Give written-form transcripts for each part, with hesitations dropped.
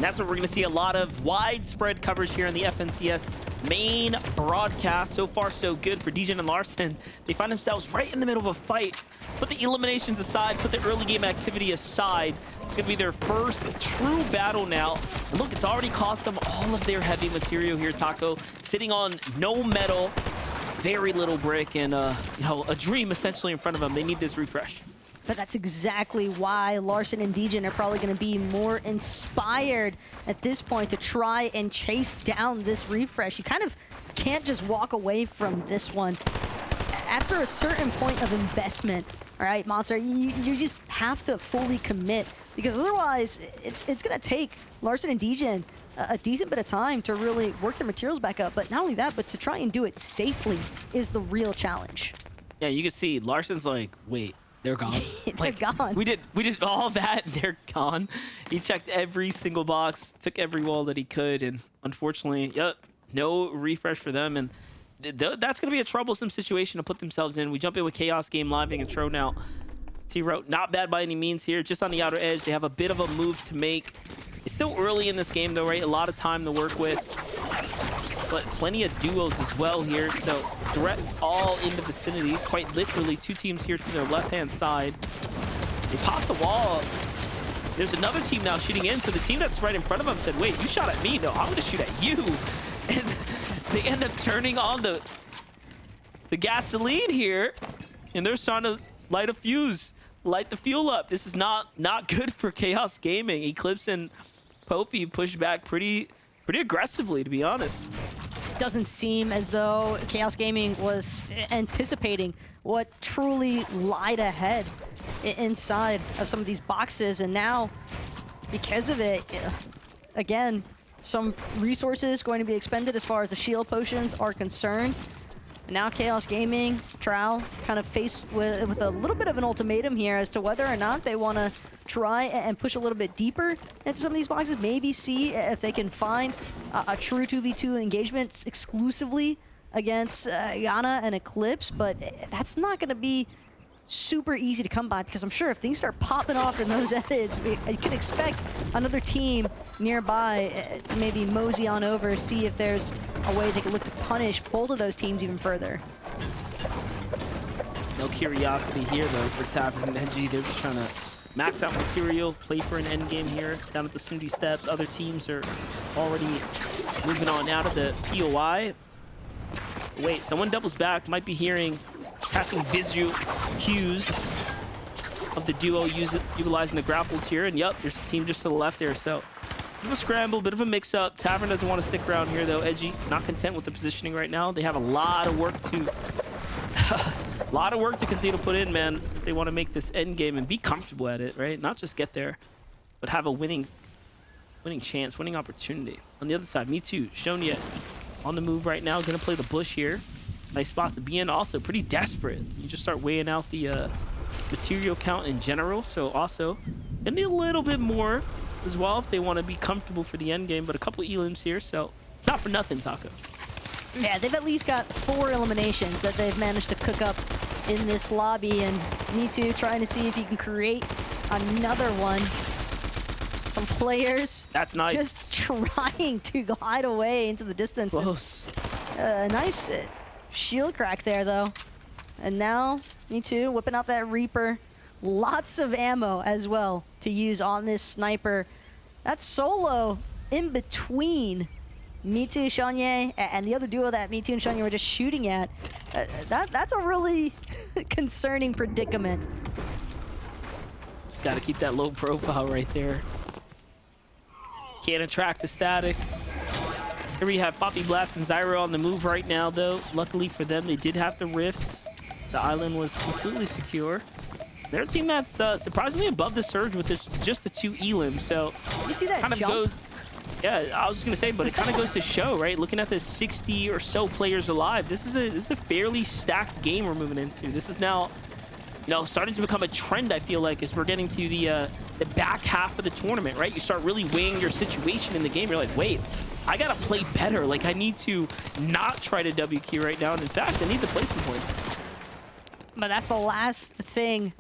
That's what we're going to see a lot of widespread coverage here on the FNCS main broadcast. So far, so good for Degen and Larson. They find themselves right in the middle of a fight. Put the eliminations aside, put the early game activity aside. It's going to be their first true battle now. And look, it's already cost them all of their heavy material here, Taco. Sitting on no metal, very little brick, and you know, a dream essentially in front of them. They need this refresh. But that's exactly why Larson and Degen are probably going to be more inspired at this point to try and chase down this refresh. You kind of can't just walk away from this one. After a certain point of investment, all right, Monster, you just have to fully commit, because otherwise it's going to take Larson and Degen a decent bit of time to really work the materials back up. But not only that, but to try and do it safely is the real challenge. Yeah, you can see Larson's like, wait. They're gone. They're gone. We did all that, and they're gone. He checked every single box, took every wall that he could, and unfortunately, yep, no refresh for them. And that's going to be a troublesome situation to put themselves in. We jump in with Chaos Game Live and Tro now. T-Route, not bad by any means here, just on the outer edge. They have a bit of a move to make. It's still early in this game, though, right? A lot of time to work with. But plenty of duos as well here, so threats all in the vicinity. Quite literally, two teams here to their left-hand side. They pop the wall. There's another team now shooting in, so the team that's right in front of them said, wait, you shot at me? No, I'm going to shoot at you. And they end up turning on the gasoline here, and they're trying to light a fuse, light the fuel up. This is not good for Chaos Gaming. Eclipse and Pofi push back pretty aggressively, to be honest. Doesn't seem as though Chaos Gaming was anticipating what truly lied ahead inside of some of these boxes, and now because of it, again, some resources going to be expended as far as the shield potions are concerned. And now Chaos Gaming, Trow, kind of faced with a little bit of an ultimatum here as to whether or not they want to try and push a little bit deeper into some of these boxes, maybe see if they can find a true 2v2 engagement exclusively against Yana and Eclipse, but that's not going to be super easy to come by, because I'm sure if things start popping off in those edits, you can expect another team nearby to maybe mosey on over, see if there's a way they can look to punish both of those teams even further. No curiosity here, though, for Tavern and NG. They're just trying to max out material, play for an end game here down at the Snooty Steps. Other teams are already moving on out of the POI. Wait, someone doubles back. Might be hearing catching visual cues of the duo utilizing the grapples here. And yep, there's a team just to the left there. So bit of a scramble, bit of a mix-up. Tavern doesn't want to stick around here, though. Edgy, not content with the positioning right now. They have a lot of work to continue to put in, man, if they want to make this end game and be comfortable at it, right? Not just get there, but have a winning chance, winning opportunity. On the other side, Me Too, Shonya on the move right now, gonna play the bush here. Nice spot to be in. Also pretty desperate. You just start weighing out the material count in general, so also gonna need a little bit more as well if they want to be comfortable for the end game, but a couple of elims here, so it's not for nothing, Taco. Yeah, they've at least got 4 eliminations that they've managed to cook up in this lobby, and Me Too trying to see if you can create another one. Some players, that's nice, just trying to glide away into the distance. Close. Nice shield crack there, though. And now, Me Too whipping out that Reaper. Lots of ammo as well to use on this sniper. That's solo in between Me Too, Shonya, and the other duo that Me Too and Shonya were just shooting at. That's a really concerning predicament. Just got to keep that low profile right there. Can't attract the static. Here we have Poppy Blast and Zyro on the move right now, though. Luckily for them, they did have the rift. The island was completely secure. They're a team that's surprisingly above the surge with just the 2 elims. So you see that kind of jump? Goes. Yeah, I was just gonna say, but it kind of goes to show, right? Looking at the 60 or so players alive, this is a fairly stacked game we're moving into. This is now, you know, starting to become a trend. I feel like as we're getting to the back half of the tournament, right? You start really weighing your situation in the game. You're like, wait, I gotta play better. Like, I need to not try to WQ right now. And in fact, I need to play some points. But that's the last thing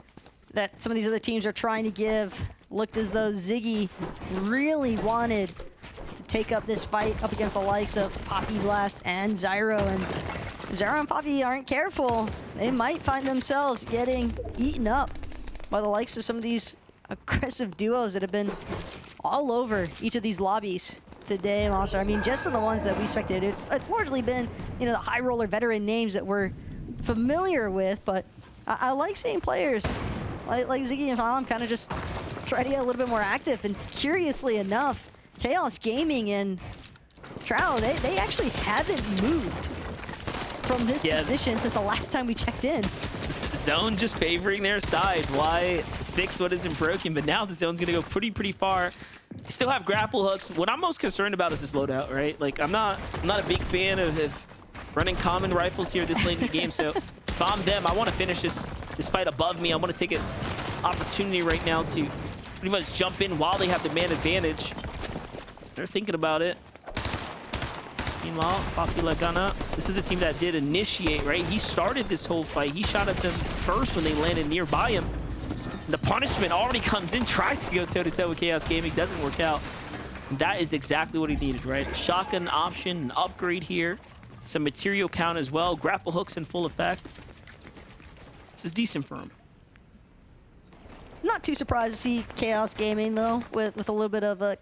that some of these other teams are trying to give looked as though Ziggy really wanted to take up this fight up against the likes of Poppy Blast and Zyro. And if Zyro and Poppy aren't careful, they might find themselves getting eaten up by the likes of some of these aggressive duos that have been all over each of these lobbies today. And also, I mean, just in the ones that we spectated, it's largely been, you know, the high roller veteran names that we're familiar with, but I like seeing players like Ziggy and Falm kind of just try to get a little bit more active. And curiously enough, Chaos Gaming and Trow, they actually haven't moved from this position since the last time we checked in. Zone just favoring their side. Why fix what isn't broken? But now the zone's gonna go pretty far. Still have grapple hooks. What I'm most concerned about is this loadout, right? Like I'm not a big fan of running common rifles here this late in the game. So if I'm them, I want to finish this fight above me. I want to take an opportunity right now to pretty much jump in while they have the man advantage. They're thinking about it. Meanwhile, Poppy Lagana, this is the team that did initiate, right? He started this whole fight. He shot at them first when they landed nearby him. And the punishment already comes in, tries to go toe-to-toe with Chaos Gaming, doesn't work out. And that is exactly what he needed, right? A shotgun option, an upgrade here, some material count as well, grapple hooks in full effect. This is decent for him. Not too surprised to see Chaos Gaming, though, with a little bit of a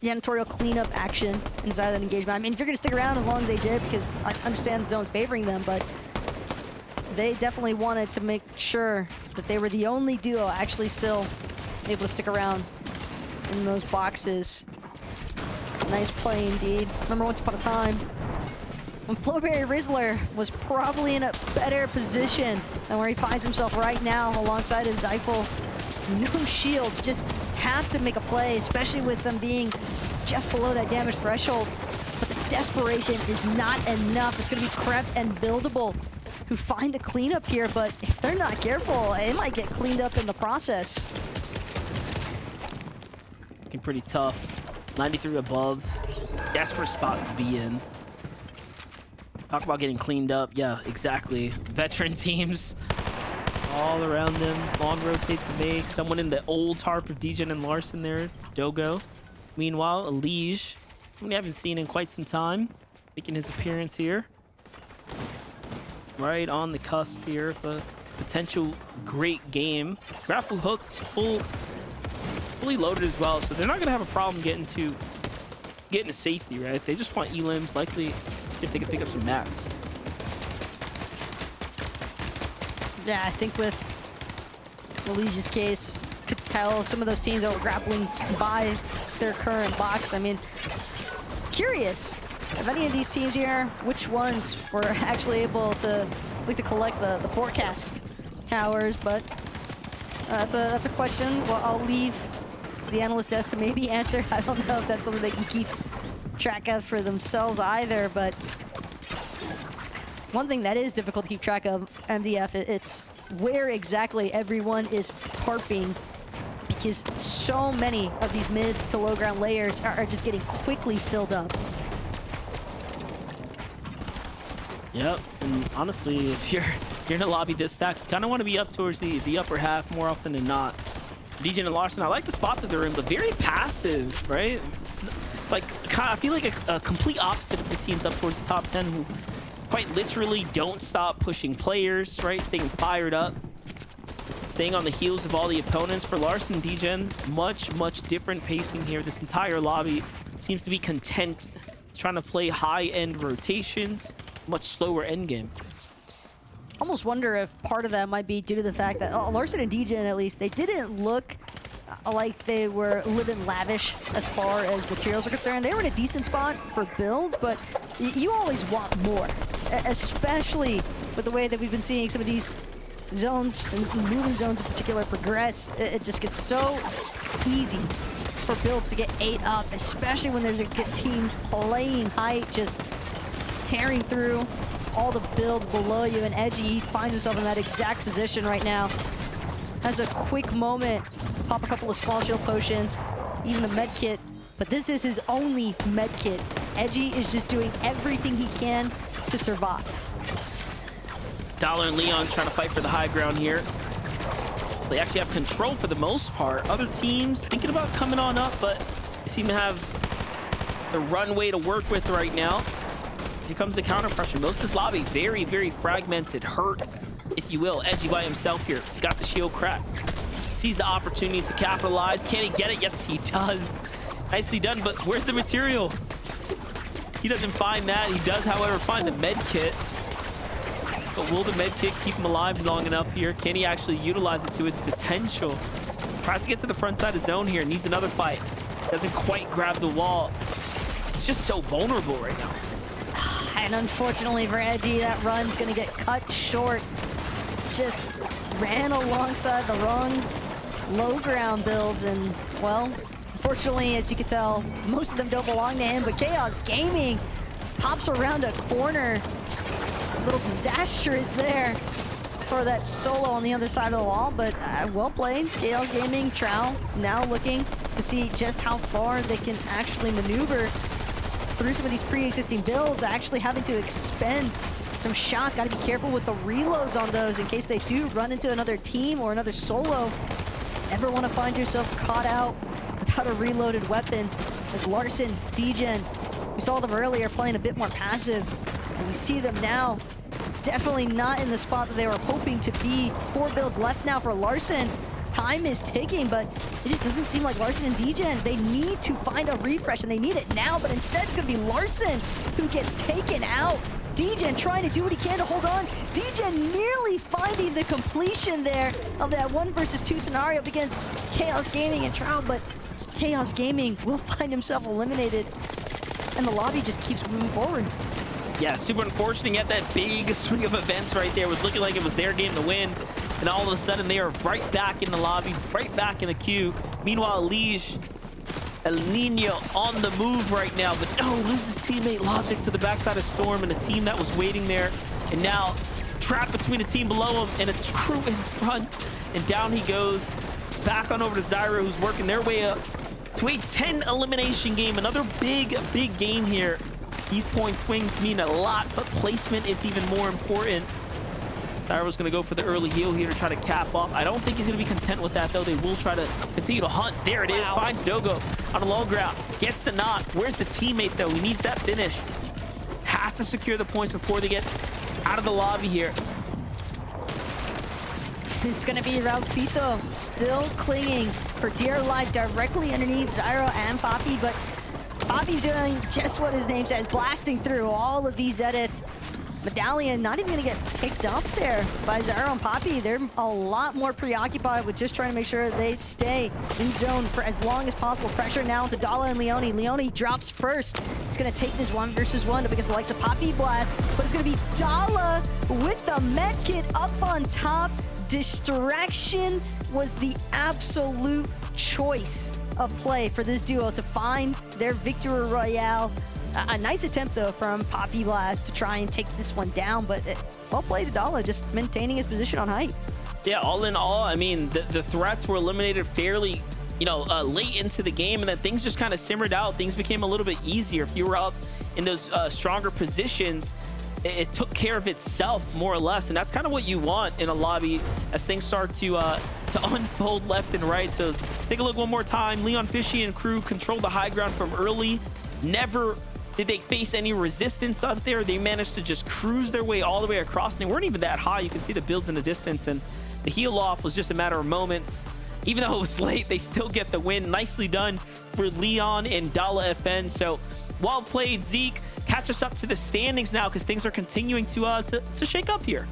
janitorial cleanup action inside that engagement. I mean, if you're going to stick around as long as they did, because I understand the zone's favoring them, but they definitely wanted to make sure that they were the only duo actually still able to stick around in those boxes. Nice play indeed. Remember once upon a time when Flowberry Rizzler was probably in a better position than where he finds himself right now alongside his Zyphel. No shields, just have to make a play, especially with them being just below that damage threshold. But the desperation is not enough. It's going to be Krep and Buildable who find a cleanup here, but if they're not careful, it might get cleaned up in the process. Looking pretty tough. 93 above. Desperate spot to be in. Talk about getting cleaned up. Yeah, exactly. Veteran teams all around them. Long rotate to make. Someone in the old tarp of Degen and Larson there. It's Dogo. Meanwhile, Elige, who we haven't seen in quite some time, making his appearance here. Right on the cusp here of a potential great game. Grapple hooks fully loaded as well, so they're not going to have a problem getting to safety, right? They just want elims, likely see if they can pick up some mats. Yeah, I think with Elige's case, could tell some of those teams that were grappling by their current box. I mean, curious if any of these teams here, which ones were actually able to collect the forecast towers, but that's a question. Well, I'll leave the analyst desk to maybe answer. I don't know if that's something they can keep track of for themselves either, but one thing that is difficult to keep track of, MDF, it's where exactly everyone is tarping, because so many of these mid to low ground layers are just getting quickly filled up. Yep, and honestly, if you're in a lobby this stacked, you kind of want to be up towards the upper half more often than not. Degen and Larson, I like the spot that they're in, but very passive, right? It's like, I feel like a complete opposite of the teams up towards the top 10 who quite literally don't stop pushing players, right? Staying fired up, staying on the heels of all the opponents. For Larson and Degen, much different pacing here. This entire lobby seems to be content trying to play high-end rotations, much slower endgame. Almost wonder if part of that might be due to the fact that Larson and Degen, at least, they didn't look like they were living lavish as far as materials are concerned. They were in a decent spot for builds, but you always want more, especially with the way that we've been seeing some of these zones, and moving zones in particular, progress. It just gets so easy for builds to get ate up, especially when there's a good team playing height, just tearing through all the builds below you. And Edgy finds himself in that exact position right now. Has a quick moment to pop a couple of small shield potions, even a med kit, but this is his only med kit. Edgy is just doing everything he can to survive. Dolla and Leon trying to fight for the high ground here. They actually have control for the most part. Other teams thinking about coming on up, but they seem to have the runway to work with right now. Here comes the counter pressure. Most of this lobby very, very fragmented, hurt, if you will. Edgy by himself here. He's got the shield cracked. Sees the opportunity to capitalize. Can he get it? Yes, he does. Nicely done, but where's the material? He doesn't find that. He does, however, find the med kit. But will the med kit keep him alive long enough here? Can he actually utilize it to its potential? Tries to get to the front side of zone here. Needs another fight. Doesn't quite grab the wall. He's just so vulnerable right now. And unfortunately for Edgy, that run's gonna get cut short. Just ran alongside the wrong low ground builds, and well, unfortunately, as you can tell, most of them don't belong to him, but Chaos Gaming pops around a corner. A little disastrous there for that solo on the other side of the wall, but well played. Chaos Gaming, Trow now looking to see just how far they can actually maneuver through some of these pre-existing builds, actually having to expend some shots. Got to be careful with the reloads on those in case they do run into another team or another solo. Never want to find yourself caught out without a reloaded weapon. As Larson, Degen, we saw them earlier playing a bit more passive, and we see them now definitely not in the spot that they were hoping to be. 4 builds left now for Larson. Time is ticking, but it just doesn't seem like Larson and Degen, they need to find a refresh, and they need it now, but instead it's going to be Larson who gets taken out. Degen trying to do what he can to hold on. Degen nearly finding the completion there of that 1 versus 2 scenario against Chaos Gaming and Trout, but Chaos Gaming will find himself eliminated, and the lobby just keeps moving forward. Yeah, super unfortunate. At that big swing of events right there, was looking like it was their game to win. And all of a sudden, they are right back in the lobby, right back in the queue. Meanwhile, El Nino on the move right now, but no, loses teammate Logic to the backside of Storm and a team that was waiting there. And now trapped between a team below him and a crew in front. And down he goes. Back on over to Zyra, who's working their way up to a 10 elimination game. Another big game here. These point swings mean a lot, but placement is even more important. Zyra's going to go for the early heal here to try to cap off. I don't think he's going to be content with that, though. They will try to continue to hunt. There it is. Finds Dogo on a low ground. Gets the knock. Where's the teammate, though? He needs that finish. Has to secure the points before they get out of the lobby here. It's going to be Raucito still clinging for dear life directly underneath Zyra and Poppy, but Poppy's doing just what his name says, blasting through all of these edits. Medallion not even going to get picked up there by Zyra and Poppy. They're a lot more preoccupied with just trying to make sure they stay in zone for as long as possible. Pressure now to Dolla and Leone. Leone drops first. He's going to take this 1 versus 1 against the likes of Poppy Blast, but it's going to be Dolla with the med kit up on top. Distraction was the absolute choice of play for this duo to find their victory royale. A nice attempt, though, from Poppy Blast to try and take this one down, but well played to Dolla, just maintaining his position on height. Yeah, all in all, I mean, the threats were eliminated fairly, late into the game, and then things just kind of simmered out. Things became a little bit easier. If you were up in those stronger positions, it took care of itself, more or less, and that's kind of what you want in a lobby as things start to unfold left and right. So take a look one more time. Leonyfishy and crew controlled the high ground from early. Never did they face any resistance out there. They managed to just cruise their way all the way across, and they weren't even that high. You can see the builds in the distance, and the heal off was just a matter of moments. Even though it was late, they still get the win. Nicely done for Leon and Dolla FN. So well played, Zeke. Catch us up to the standings now, because things are continuing to shake up here.